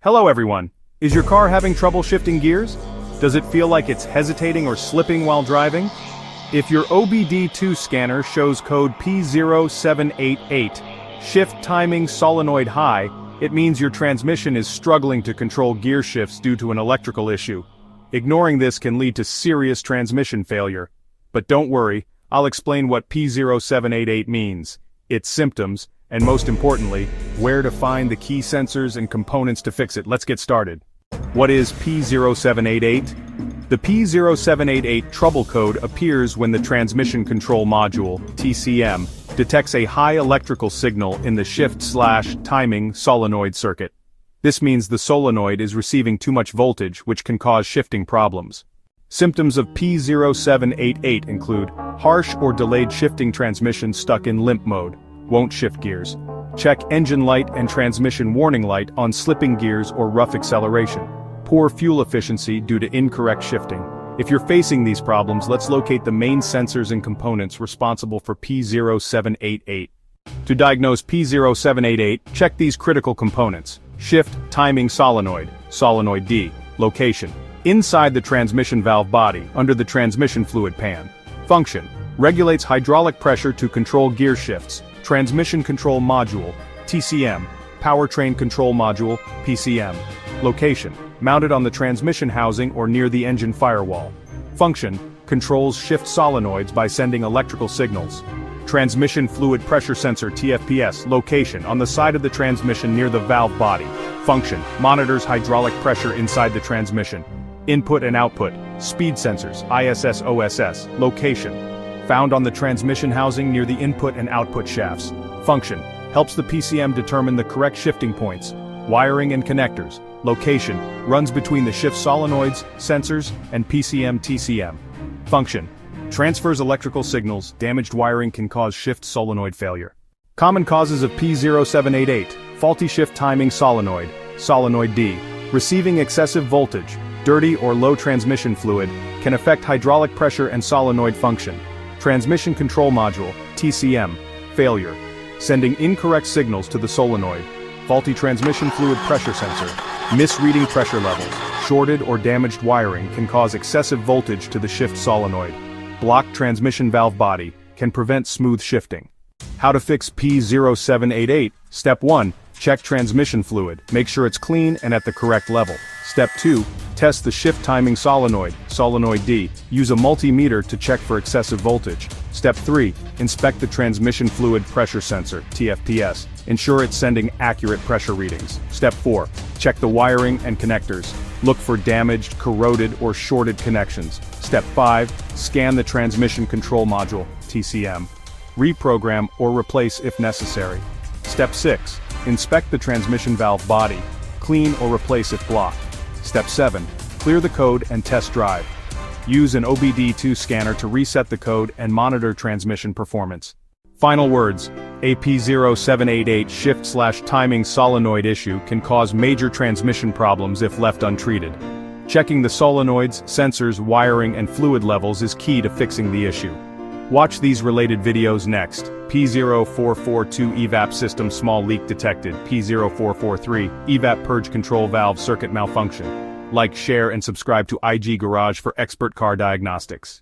Hello everyone. Is your car having trouble shifting gears? Does it feel like it's hesitating or slipping while driving? If your OBD-II scanner shows code P0788, Shift Timing Solenoid High, it means your transmission is struggling to control gear shifts due to an electrical issue. Ignoring this can lead to serious transmission failure. But don't worry, I'll explain what P0788 means, its symptoms, and most importantly, where to find the key sensors and components to fix it. Let's get started. What is P0788? The P0788 trouble code appears when the transmission control module, TCM, detects a high electrical signal in the shift/timing solenoid circuit. This means the solenoid is receiving too much voltage, which can cause shifting problems. Symptoms of P0788 include harsh or delayed shifting transmission stuck in limp mode, won't shift gears. Check engine light and transmission warning light on slipping gears or rough acceleration. Poor fuel efficiency due to incorrect shifting. If you're facing these problems, let's locate the main sensors and components responsible for P0788. To diagnose P0788, check these critical components. Shift Timing Solenoid, Solenoid D. Location: inside the transmission valve body, under the transmission fluid pan. Function: regulates hydraulic pressure to control gear shifts. Transmission Control Module, TCM, Powertrain Control Module, PCM. Location: mounted on the transmission housing or near the engine firewall. Function: controls shift solenoids by sending electrical signals. Transmission Fluid Pressure Sensor TFPS. Location: on the side of the transmission near the valve body. Function: monitors hydraulic pressure inside the transmission. Input and output: speed sensors, ISS/OSS. Location: found on the transmission housing near the input and output shafts. Function: helps the PCM determine the correct shifting points. Wiring and connectors. Location: runs between the shift solenoids, sensors, and PCM/TCM. Function: transfers electrical signals. Damaged wiring can cause shift solenoid failure. Common causes of P0788: faulty shift timing solenoid, Solenoid D. Receiving excessive voltage, dirty or low transmission fluid, can affect hydraulic pressure and solenoid function. Transmission Control Module, TCM, failure, sending incorrect signals to the solenoid. Faulty transmission fluid pressure sensor, misreading pressure levels. Shorted or damaged wiring can cause excessive voltage to the shift solenoid. Blocked transmission valve body, can prevent smooth shifting. How to fix P0788? Step 1, check transmission fluid, make sure it's clean and at the correct level. Step 2, test the shift timing solenoid, Solenoid D, use a multimeter to check for excessive voltage. Step 3, inspect the transmission fluid pressure sensor, TFPS, ensure it's sending accurate pressure readings. Step 4, check the wiring and connectors, look for damaged, corroded, or shorted connections. Step 5, scan the transmission control module, TCM, reprogram or replace if necessary. Step 6, inspect the transmission valve body, clean or replace if blocked. Step 7, clear the code and test drive. Use an OBD-II scanner to reset the code and monitor transmission performance. Final words: a P0788 shift/timing solenoid issue can cause major transmission problems if left untreated. Checking the solenoids, sensors, wiring, and fluid levels is key to fixing the issue. Watch these related videos next. P0442 evap system small leak detected. P0443 evap purge control valve circuit malfunction. Like, share, and subscribe to IG Garage for expert car diagnostics.